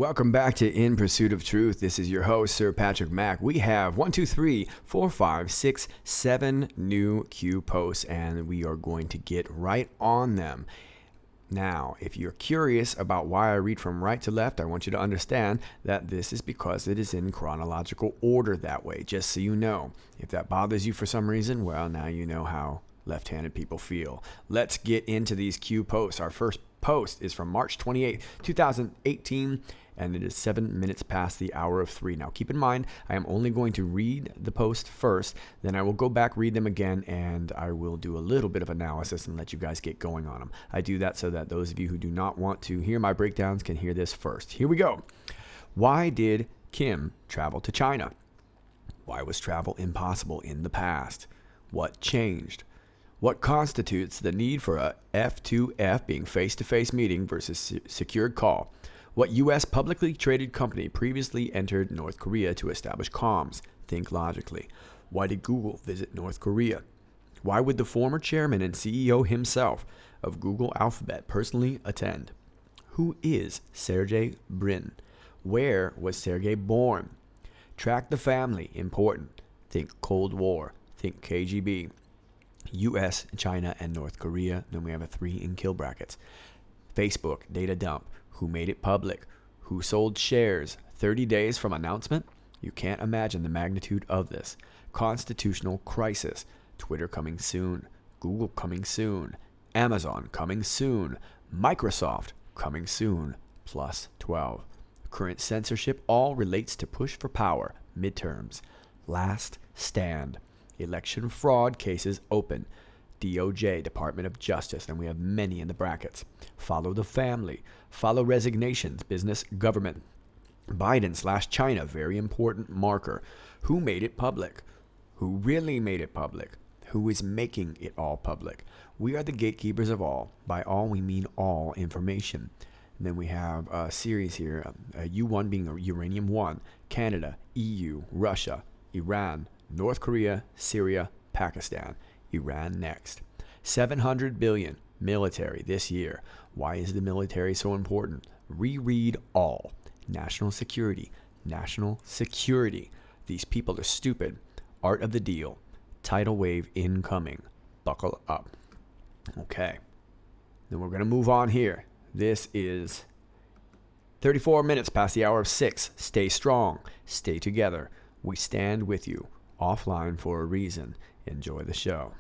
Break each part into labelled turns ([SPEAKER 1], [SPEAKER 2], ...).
[SPEAKER 1] Welcome back to In Pursuit of Truth. This is your host, Sir Patrick Mack. We have 1, 2, 3, 4, 5, 6, 7 new Q posts, and we are going to get right on them. Now, if you're curious about why I read from right to left, I want you to understand that this is because it is in chronological order that way, just so you know. If that bothers you for some reason, well, now you know how left-handed people feel. Let's get into these Q posts. Our first post is from March 28, 2018, and it is 7 minutes past the hour of 3. Now, keep in mind, I am only going to read the post first, then I will go back, read them again, and I will do a little bit of analysis and let you guys get going on them. I do that so that those of you who do not want to hear my breakdowns can hear this first. Here we go. Why did Kim travel to China? Why was travel impossible in the past? What changed? What constitutes the need for a F2F being face-to-face meeting versus secured call? What U.S. publicly traded company previously entered North Korea to establish comms? Think logically. Why did Google visit North Korea? Why would the former chairman and CEO himself of Google Alphabet personally attend? Who is Sergey Brin? Where was Sergey born? Track the family. Important. Think Cold War. Think KGB. U.S., China, and North Korea. Then we have a 3 in kill brackets. Facebook data dump. Who made it public? Who sold shares? 30 days from announcement? You can't imagine the magnitude of this. Constitutional crisis. Twitter coming soon. Google coming soon. Amazon coming soon. Microsoft coming soon. Plus 12. Current censorship all relates to push for power. Midterms. Last stand. Election fraud cases open. DOJ, Department of Justice, and we have many in the brackets. Follow the family. Follow resignations, business, government. Biden/China, very important marker. Who made it public? Who really made it public? Who is making it all public? We are the gatekeepers of all. By all, we mean all information. And then we have a series here, U1 being Uranium 1, Canada, EU, Russia, Iran, North Korea, Syria, Pakistan. Iran next. 700 billion military this year. Why is the military so important? Reread all. National security. National security. These people are stupid. Art of the deal. Tidal wave incoming. Buckle up. Okay. Then we're going to move on here. This is 34 minutes past the hour of 6. Stay strong. Stay together. We stand with you. Offline for a reason. Enjoy the show.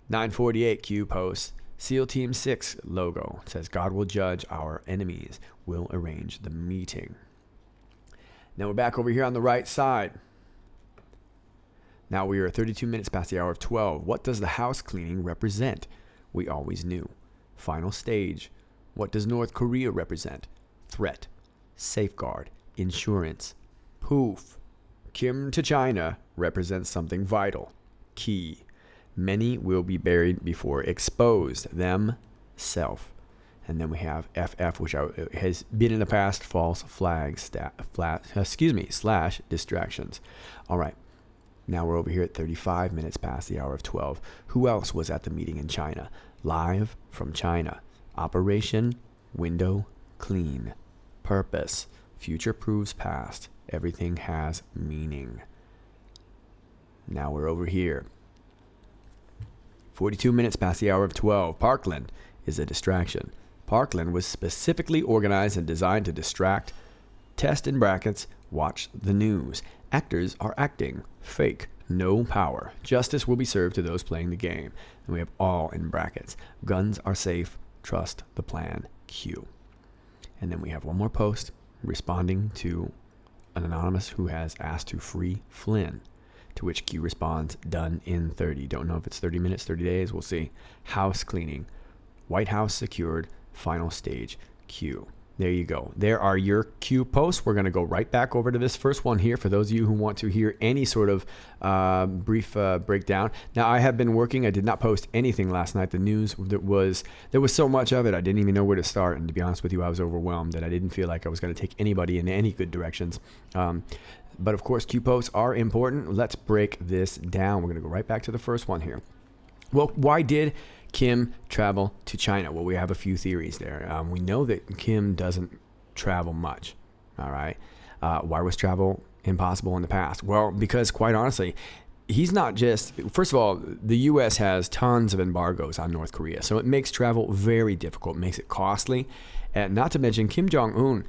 [SPEAKER 1] 948 Q post. SEAL Team 6 logo. It says, God will judge our enemies. We'll arrange the meeting. Now we're back over here on the right side. Now we are 32 minutes past the hour of 12. What does the house cleaning represent? We always knew. Final stage. What does North Korea represent? Threat. Safeguard. Insurance. Poof. Kim to China represents something vital. Key. Many will be buried before exposed. Them. Self. And then we have FF, which has been in the past, false flags, / distractions. All right. Now we're over here at 35 minutes past the hour of 12. Who else was at the meeting in China? Live from China. Operation Window Clean. Purpose. Future proves past. Everything has meaning. Now we're over here. 42 minutes past the hour of 12. Parkland is a distraction. Parkland was specifically organized and designed to distract. Test in brackets. Watch the news. Actors are acting. Fake. No power. Justice will be served to those playing the game. And we have all in brackets. Guns are safe. Trust the plan. Q. And then we have one more post responding to an anonymous who has asked to free Flynn, to which Q responds, done in 30. Don't know if it's 30 minutes, 30 days. We'll see. House cleaning. White House secured. Final stage. Q. There you go. There are your Q posts. We're going to go right back over to this first one here for those of you who want to hear any sort of brief breakdown. Now, I have been working. I did not post anything last night. The news, there was so much of it, I didn't even know where to start. And to be honest with you, I was overwhelmed that I didn't feel like I was going to take anybody in any good directions. But of course, Q posts are important. Let's break this down. We're going to go right back to the first one here. Well, why did Kim travel to China? Well, we have a few theories there. We know that Kim doesn't travel much. All right. Why was travel impossible in the past? Well, because quite honestly, he's not just, first of all, the U.S. has tons of embargoes on North Korea. So it makes travel very difficult, makes it costly. And not to mention Kim Jong-un,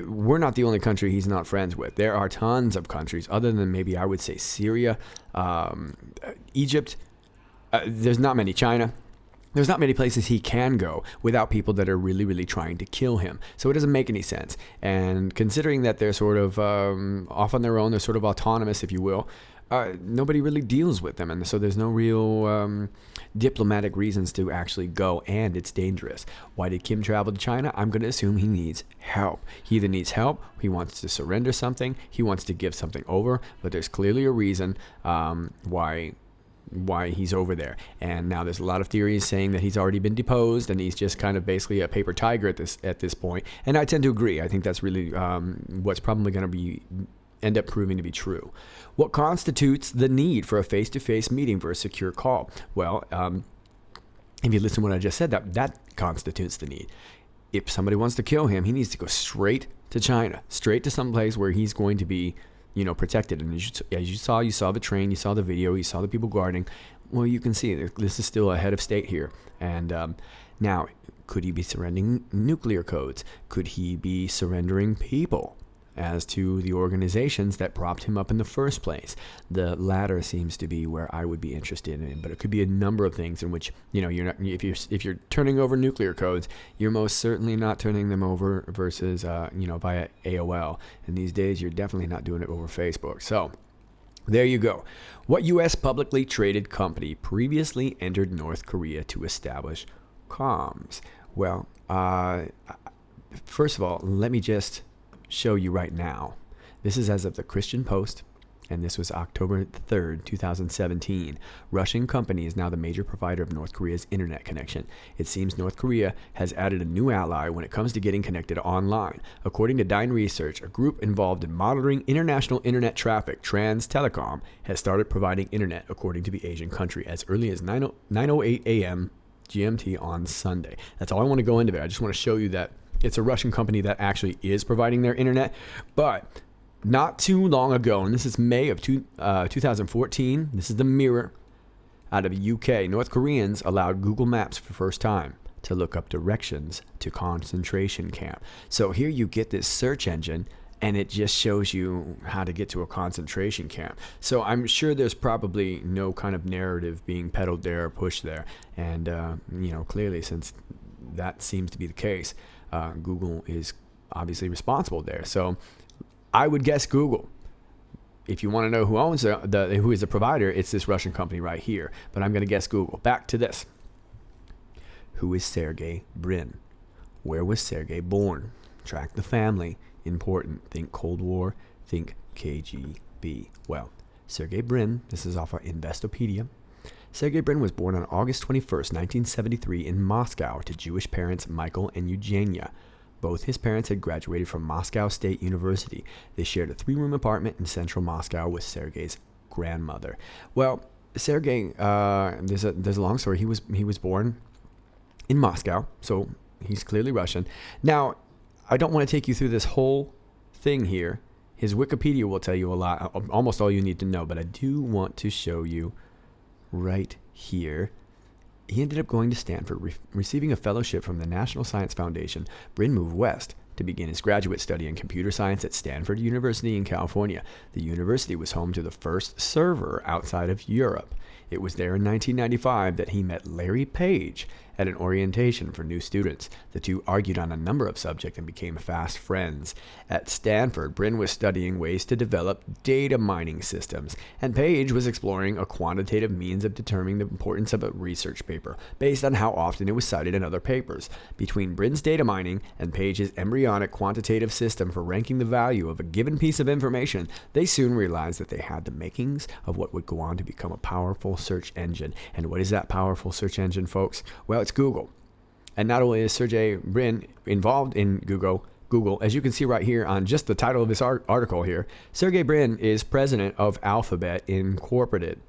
[SPEAKER 1] we're not the only country he's not friends with. There are tons of countries, other than maybe I would say Syria, Egypt. There's not many. China. There's not many places he can go without people that are really, really trying to kill him. So it doesn't make any sense. And considering that they're sort of off on their own, they're sort of autonomous, if you will, nobody really deals with them. And so there's no real diplomatic reasons to actually go, and it's dangerous. Why did Kim travel to China? I'm going to assume he needs help. He either needs help, he wants to surrender something, he wants to give something over, but there's clearly a reason why he's over there. And now there's a lot of theories saying that he's already been deposed and he's just kind of basically a paper tiger at this point. And I tend to agree. I think that's really what's probably going to end up proving to be true. What constitutes the need for a face-to-face meeting for a secure call? Well, if you listen to what I just said, that constitutes the need. If somebody wants to kill him, he needs to go straight to China, straight to some place where he's going to be protected. And as you saw the train, you saw the video, you saw the people guarding. Well, you can see this is still a head of state here. And now, could he be surrendering nuclear codes? Could he be surrendering people as to the organizations that propped him up in the first place? The latter seems to be where I would be interested in, but it could be a number of things in which, you're not, if you're turning over nuclear codes, you're most certainly not turning them over versus, via AOL. And these days, you're definitely not doing it over Facebook. So there you go. What U.S. publicly traded company previously entered North Korea to establish comms? Well, first of all, let me just show you right now. This is as of the Christian Post, and this was October 3rd, 2017. Russian company is now the major provider of North Korea's internet connection. It seems North Korea has added a new ally when it comes to getting connected online. According to Dine Research, a group involved in monitoring international internet traffic, Trans Telecom, has started providing internet according to the Asian country as early as 9:08 a.m. GMT on Sunday. That's all I want to go into there. I just want to show you that it's a Russian company that actually is providing their internet. But not too long ago, and this is May of 2014, this is the Mirror out of the UK, North Koreans allowed Google Maps for the first time to look up directions to concentration camp. So here you get this search engine, and it just shows you how to get to a concentration camp. So I'm sure there's probably no kind of narrative being peddled there or pushed there. And, clearly, since that seems to be the case, Google is obviously responsible there. So I would guess Google. If you want to know who owns who is the provider, it's this Russian company right here. But I'm going to guess Google. Back to this. Who is Sergey Brin? Where was Sergey born? Track the family. Important. Think Cold War. Think KGB. Well, Sergey Brin, this is off of Investopedia. Sergey Brin was born on August 21st, 1973 in Moscow to Jewish parents Michael and Eugenia. Both his parents had graduated from Moscow State University. They shared a 3-room apartment in central Moscow with Sergey's grandmother. Well, Sergey, there's a long story. He was born in Moscow, so he's clearly Russian. Now, I don't want to take you through this whole thing here. His Wikipedia will tell you a lot, almost all you need to know, but I do want to show you right here. He ended up going to Stanford, receiving a fellowship from the National Science Foundation. Brin moved west to begin his graduate study in computer science at Stanford University in California. The university was home to the first server outside of Europe. It was there in 1995 that he met Larry Page at an orientation for new students. The two argued on a number of subjects and became fast friends. At Stanford, Brin was studying ways to develop data mining systems, and Page was exploring a quantitative means of determining the importance of a research paper based on how often it was cited in other papers. Between Brin's data mining and Page's embryonic quantitative system for ranking the value of a given piece of information, they soon realized that they had the makings of what would go on to become a powerful search engine. And what is that powerful search engine, folks? Well, it's Google. And not only is Sergey Brin involved in Google, as you can see right here on just the title of this article here, Sergey Brin is president of Alphabet Incorporated.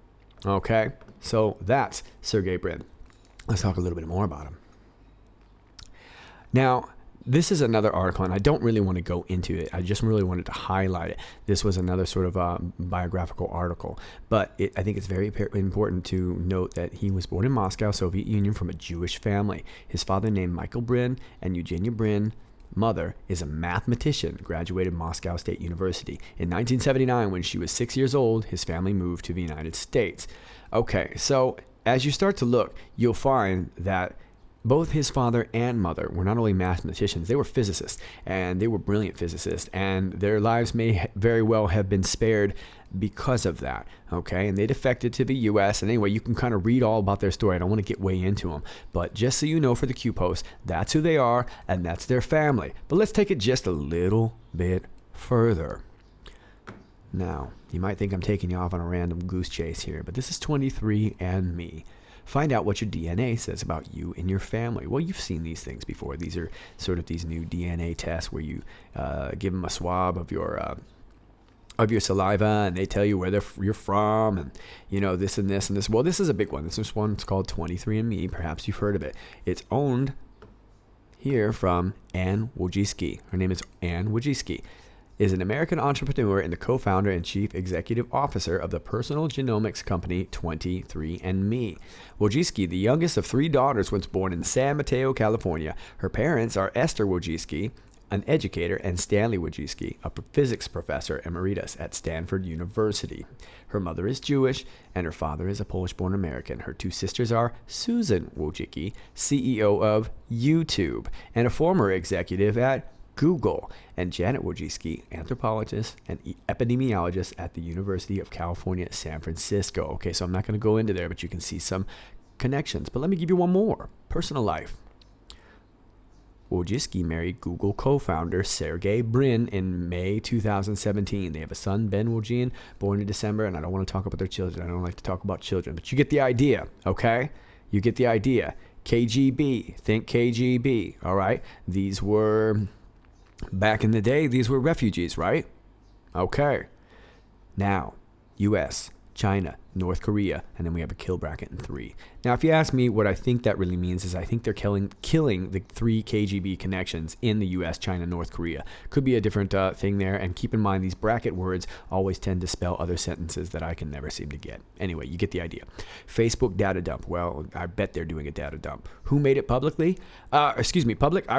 [SPEAKER 1] Okay, so that's Sergey Brin. Let's talk a little bit more about him. Now, this is another article, and I don't really want to go into it. I just really wanted to highlight it. This was another sort of biographical article, but I think it's very important to note that he was born in Moscow, Soviet Union, from a Jewish family. His father, named Michael Brin, and Eugenia Brin, mother, is a mathematician, graduated Moscow State University. In 1979, when she was 6 years old, his family moved to the United States. Okay, so as you start to look, you'll find that both his father and mother were not only mathematicians, they were physicists, and they were brilliant physicists, and their lives may very well have been spared because of that, okay? And they defected to the U.S., and anyway, you can kind of read all about their story. I don't want to get way into them, but just so you know for the Q Post, that's who they are, and that's their family. But let's take it just a little bit further. Now, you might think I'm taking you off on a random goose chase here, but this is 23andMe. Find out what your DNA says about you and your family. Well, you've seen these things before. These are sort of these new DNA tests where you give them a swab of your saliva, and they tell you where you're from, and this and this and this. Well, this is a big one. This one's called 23andMe. Perhaps you've heard of it. It's owned here from Ann Wojcicki. Her name is Ann Wojcicki. Is an American entrepreneur and the co-founder and chief executive officer of the personal genomics company 23andMe. Wojcicki, the youngest of three daughters, was born in San Mateo, California. Her parents are Esther Wojcicki, an educator, and Stanley Wojcicki, a physics professor emeritus at Stanford University. Her mother is Jewish, and her father is a Polish-born American. Her two sisters are Susan Wojcicki, CEO of YouTube, and a former executive at Google, and Janet Wojcicki, anthropologist and epidemiologist at the University of California, San Francisco. Okay, so I'm not going to go into there, but you can see some connections. But let me give you one more. Personal life. Wojcicki married Google co-founder Sergey Brin in May 2017. They have a son, Ben Wojcicki, born in December, and I don't want to talk about their children. I don't like to talk about children, but you get the idea, okay? You get the idea. KGB, think KGB, all right? These were... Back in the day, these were refugees, right? Okay. Now, U.S., China, North Korea, and then we have a kill bracket in 3. Now, if you ask me what I think that really means is I think they're killing the 3 KGB connections in the U.S., China, North Korea. Could be a different thing there, and keep in mind these bracket words always tend to spell other sentences that I can never seem to get. Anyway, you get the idea. Facebook data dump. Well, I bet they're doing a data dump. Who made it public? I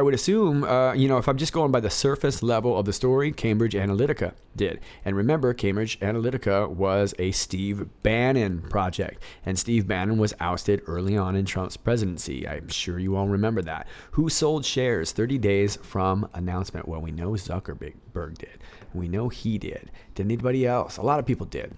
[SPEAKER 1] would assume, if I'm just going by the surface level of the story, Cambridge Analytica did. And remember, Cambridge Analytica was a Steve Bannon project, and Steve Bannon was ousted early on in Trump's presidency. I'm sure you all remember that. Who sold shares 30 days from announcement? Well, we know Zuckerberg did. We know he did. Did anybody else? A lot of people did.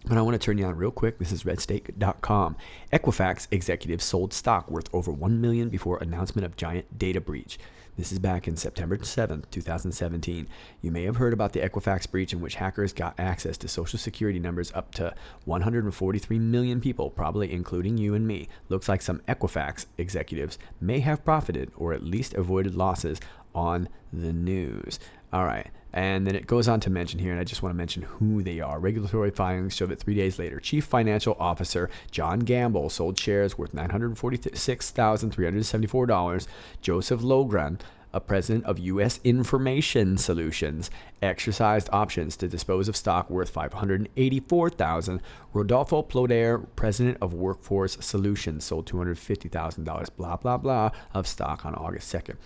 [SPEAKER 1] But I want to turn you on real quick. This is redstake.com. Equifax executives sold stock worth over $1 million before announcement of giant data breach. This is back in September 7th, 2017. You may have heard about the Equifax breach in which hackers got access to social security numbers up to 143 million people, probably including you and me. Looks like some Equifax executives may have profited or at least avoided losses on the news. All right. And then it goes on to mention here, and I just want to mention who they are. Regulatory filings show that 3 days later, Chief Financial Officer John Gamble sold shares worth $946,374. Joseph Logran, a president of U.S. Information Solutions, exercised options to dispose of stock worth $584,000. Rodolfo Ploder, president of Workforce Solutions, sold $250,000, blah, blah, blah, of stock on August 2nd.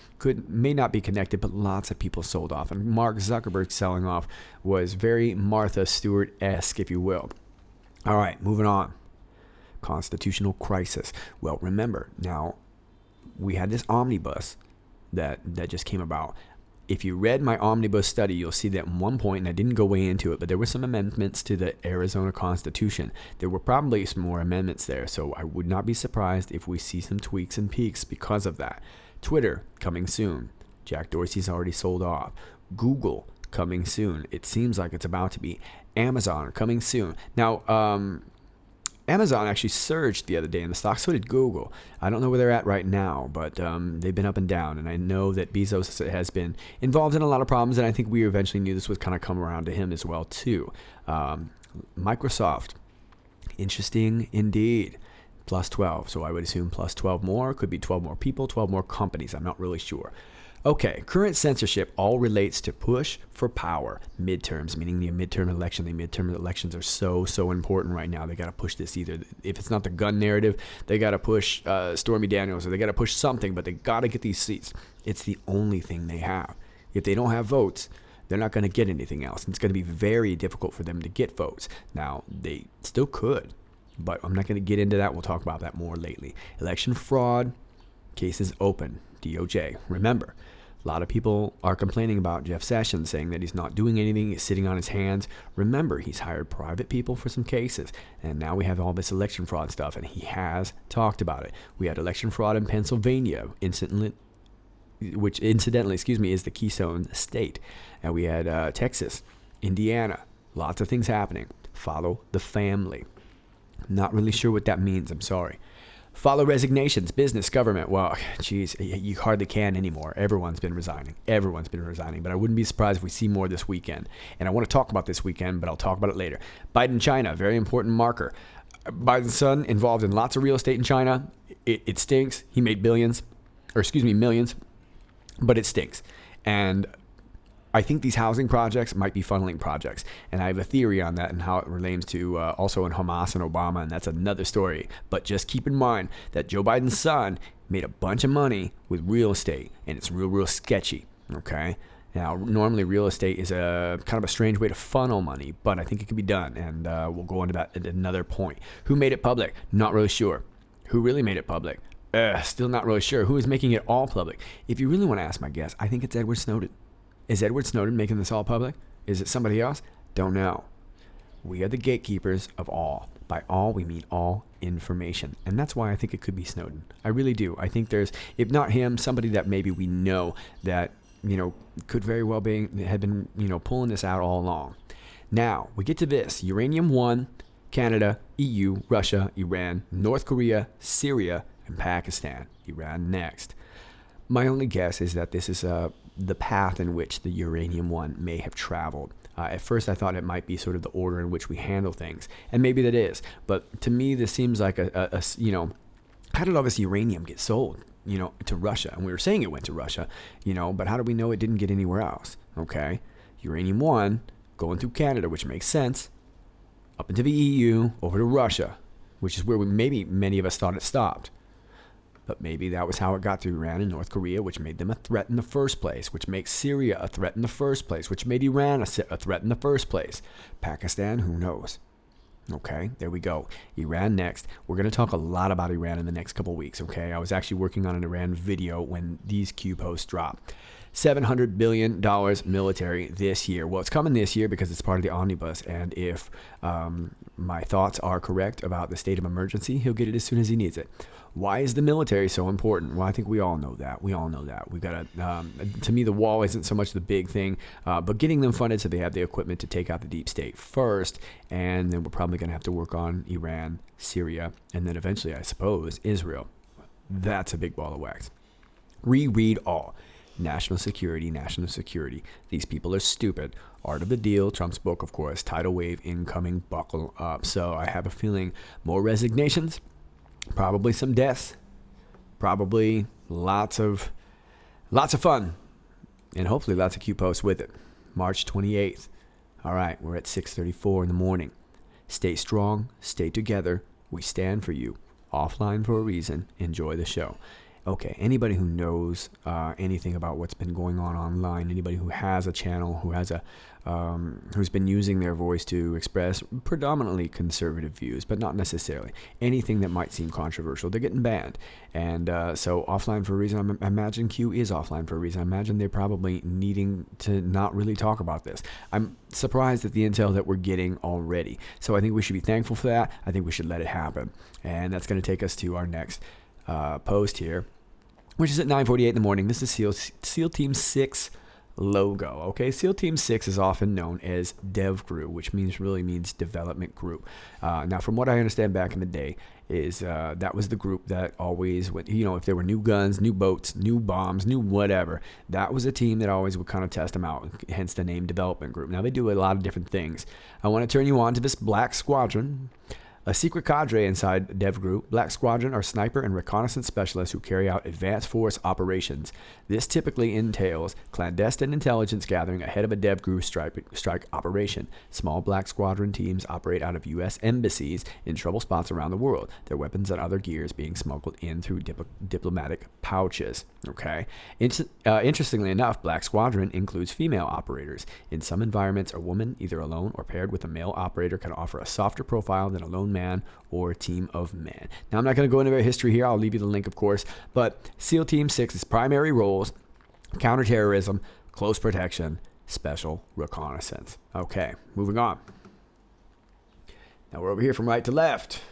[SPEAKER 1] May not be connected, but lots of people sold off. And Mark Zuckerberg selling off was very Martha Stewart-esque, if you will. All right, moving on. Constitutional crisis. Well, remember, now, we had this omnibus that just came about. If you read my omnibus study, you'll see that at one point, and I didn't go way into it, but there were some amendments to the Arizona Constitution. There were probably some more amendments there, so I would not be surprised if we see some tweaks and peaks because of that. Twitter, coming soon. Jack Dorsey's already sold off. Google, coming soon. It seems like it's about to be. Amazon, coming soon. Now, Amazon actually surged the other day in the stock. So did Google. I don't know where they're at right now, but they've been up and down. And I know that Bezos has been involved in a lot of problems, and I think we eventually knew this would kind of come around to him as well, too. Microsoft, interesting indeed. Plus 12. So I would assume plus 12 more. Could be 12 more people, 12 more companies. I'm not really sure. Okay, current censorship all relates to push for power. Midterms, meaning the midterm election. The midterm elections are so important right now. They got to push this either. If it's not the gun narrative, they got to push Stormy Daniels, or they got to push something, but they got to get these seats. It's the only thing they have. If they don't have votes, they're not going to get anything else. And it's going to be very difficult for them to get votes. Now, they still could, but I'm not going to get into that. We'll talk about that more lately. Election fraud, cases open. DOJ. Remember, a lot of people are complaining about Jeff Sessions, saying that he's not doing anything, he's sitting on his hands. Remember, he's hired private people for some cases, and now we have all this election fraud stuff, and he has talked about it. We had election fraud in Pennsylvania, which incidentally, is the Keystone State. And we had Texas, Indiana, lots of things happening. Follow the family. Not really sure what that means, I'm sorry. Follow resignations, business, government. Well, geez, you hardly can anymore. Everyone's been resigning. But I wouldn't be surprised if we see more this weekend. And I want to talk about this weekend, but I'll talk about it later. Biden, China, very important marker. Biden's son involved in lots of real estate in China. It stinks. He made millions, but it stinks. And I think these housing projects might be funneling projects. And I have a theory on that and how it relates to also in Hamas and Obama, and that's another story. But just keep in mind that Joe Biden's son made a bunch of money with real estate, and it's real sketchy, okay? Now, normally real estate is a kind of a strange way to funnel money, but I think it can be done, and we'll go into that at another point. Who made it public? Not really sure. Who really made it public? Still not really sure. Who is making it all public? If you really want to ask my guess, I think it's Edward Snowden. Is Edward Snowden making this all public? Is it somebody else? Don't know. We are the gatekeepers of all. By all, we mean all information. And that's why I think it could be Snowden. I really do. I think there's, if not him, somebody that maybe we know that, could very well have been, pulling this out all along. Now, we get to this. Uranium 1, Canada, EU, Russia, Iran, North Korea, Syria, and Pakistan. Iran next. My only guess is that this is the path in which the Uranium 1 may have traveled. At first, I thought it might be sort of the order in which we handle things, and maybe that is. But to me, this seems like how did all this uranium get sold, to Russia? And we were saying it went to Russia, but how do we know it didn't get anywhere else? Okay, Uranium 1 going through Canada, which makes sense, up into the EU, over to Russia, which is where maybe many of us thought it stopped. But maybe that was how it got to Iran and North Korea, which made them a threat in the first place, which makes Syria a threat in the first place, which made Iran a threat in the first place. Pakistan, who knows? Okay, there we go. Iran next. We're going to talk a lot about Iran in the next couple weeks, okay? I was actually working on an Iran video when these Q posts drop. $700 billion military this year. Well, it's coming this year because it's part of the omnibus, and if my thoughts are correct about the state of emergency, he'll get it as soon as he needs it. Why is the military so important? Well, I think we all know that. We've got to me, the wall isn't so much the big thing, but getting them funded so they have the equipment to take out the deep state first, and then we're probably going to have to work on Iran, Syria, and then eventually, I suppose, Israel. That's a big ball of wax. Reread all. National security. These people are stupid. Art of the Deal, Trump's book, of course. Tidal wave incoming, buckle up. So I have a feeling more resignations, probably some deaths, probably lots of fun, and hopefully lots of Q posts with it. March 28th. All right, we're at 6:34 in the morning. Stay strong, stay together. We stand for you. Offline for a reason. Enjoy the show. Okay, anybody who knows anything about what's been going on online, anybody who has a channel, who's been using their voice to express predominantly conservative views, but not necessarily anything that might seem controversial, they're getting banned. And so offline for a reason, I imagine Q is offline for a reason. I imagine they're probably needing to not really talk about this. I'm surprised at the intel that we're getting already. So I think we should be thankful for that. I think we should let it happen. And that's going to take us to our next post here, which is at 9:48 in the morning. This is SEAL Team 6 logo. Okay, SEAL Team 6 is often known as Dev Group, which really means development group. Now, from what I understand back in the day, is that was the group that always went, if there were new guns, new boats, new bombs, new whatever, that was a team that always would kind of test them out, hence the name Development Group. Now, they do a lot of different things. I want to turn you on to this Black Squadron. A secret cadre inside Dev Group, Black Squadron are sniper and reconnaissance specialists who carry out advanced force operations. This typically entails clandestine intelligence gathering ahead of a Dev Group strike operation. Small Black Squadron teams operate out of U.S. embassies in trouble spots around the world. Their weapons and other gears being smuggled in through diplomatic pouches. Okay. Interestingly enough, Black Squadron includes female operators. In some environments, a woman, either alone or paired with a male operator, can offer a softer profile than a lone man or a team of men. Now, I'm not going to go into their history here. I'll leave you the link, of course. But SEAL Team 6's primary roles: counterterrorism, close protection, special reconnaissance. Okay, moving on. Now we're over here from right to left.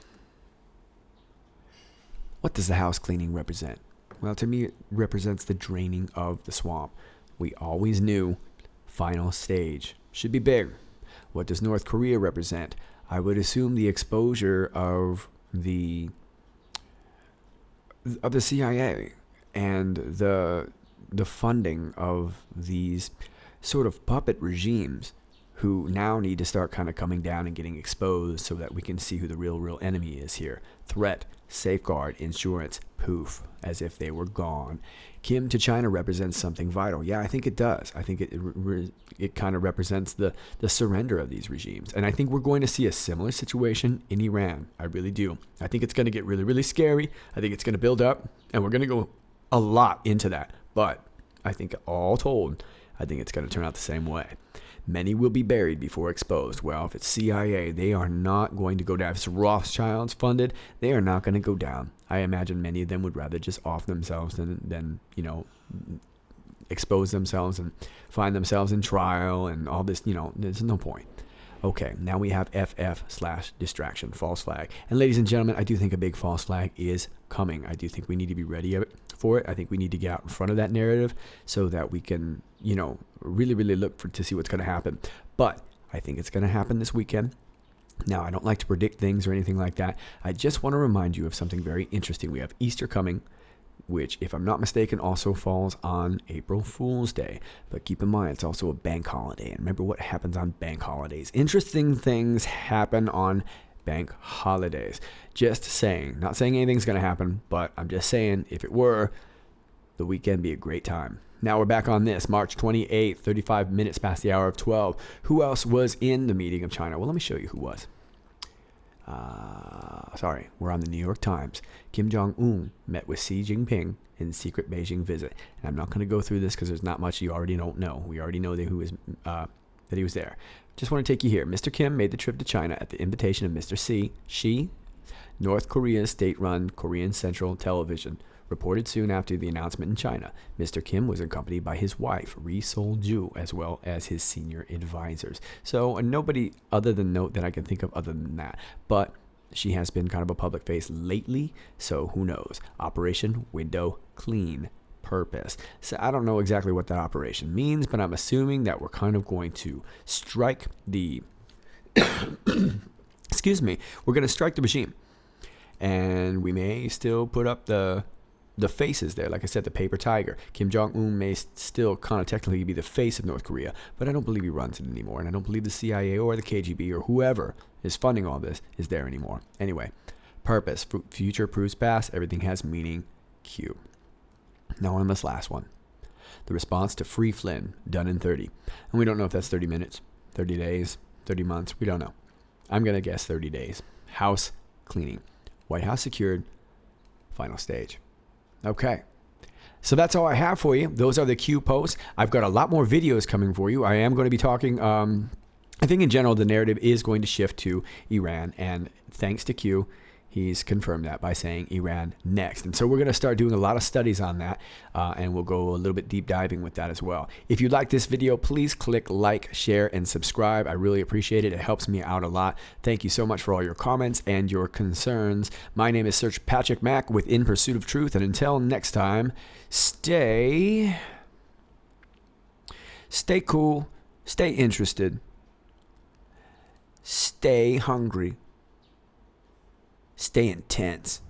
[SPEAKER 1] What does the house cleaning represent? Well, to me, it represents the draining of the swamp. We always knew final stage should be big. What does North Korea represent? I would assume the exposure of the CIA and the funding of these sort of puppet regimes who now need to start kind of coming down and getting exposed so that we can see who the real enemy is here. Threat, safeguard, insurance, poof, as if they were gone. Kim to China represents something vital. Yeah, I think it does. I think it kind of represents the surrender of these regimes. And I think we're going to see a similar situation in Iran. I really do. I think it's going to get really scary. I think it's going to build up, and we're going to go a lot into that. But I think all told, I think it's going to turn out the same way. Many will be buried before exposed. Well, if it's CIA, they are not going to go down. If it's Rothschilds funded, they are not going to go down. I imagine many of them would rather just off themselves than expose themselves and find themselves in trial and all this. There's no point. Okay, now we have FF/distraction, false flag. And ladies and gentlemen, I do think a big false flag is coming. I do think we need to be ready for it. I think we need to get out in front of that narrative so that we can, really look to see what's going to happen. But I think it's going to happen this weekend. Now, I don't like to predict things or anything like that. I just want to remind you of something very interesting. We have Easter coming, which, if I'm not mistaken, also falls on April Fool's Day. But keep in mind, it's also a bank holiday. And remember what happens on bank holidays. Interesting things happen on bank holidays. Just saying. Not saying anything's going to happen, but I'm just saying, if it were, the weekend be a great time. Now we're back on this, March 28th, 35 minutes past the hour of 12. Who else was in the meeting of China? Well, let me show you who was. We're on the New York Times. Kim Jong-un met with Xi Jinping in secret Beijing visit. And I'm not going to go through this because there's not much you already don't know. We already know that he was there. Just want to take you here. Mr. Kim made the trip to China at the invitation of Mr. Xi, North Korea's state-run Korean Central Television. Reported soon after the announcement in China. Mr. Kim was accompanied by his wife, Ri Sol-ju, as well as his senior advisors. So nobody other than note that I can think of other than that. But she has been kind of a public face lately, so who knows? Operation Window Clean Purpose. So I don't know exactly what that operation means, but I'm assuming that we're kind of going to strike the... We're going to strike the regime. And we may still put up the faces there. Like I said, the paper tiger. Kim Jong-un may still kind of technically be the face of North Korea, but I don't believe he runs it anymore. And I don't believe the CIA or the KGB or whoever is funding all this is there anymore. Anyway, purpose. Future proves past. Everything has meaning. Q. Now on this last one. The response to Free Flynn, done in 30. And we don't know if that's 30 minutes, 30 days, 30 months. We don't know. I'm going to guess 30 days. House cleaning. White House secured. Final stage. Okay. So that's all I have for you. Those are the Q posts. I've got a lot more videos coming for you. I am going to be talking, I think in general, the narrative is going to shift to Iran. And thanks to Q, he's confirmed that by saying Iran next. And so we're going to start doing a lot of studies on that. And we'll go a little bit deep diving with that as well. If you like this video, please click like, share, and subscribe. I really appreciate it. It helps me out a lot. Thank you so much for all your comments and your concerns. My name is Sergey Patrick Mack with In Pursuit of Truth. And until next time, stay cool, stay interested, stay hungry, stay intense.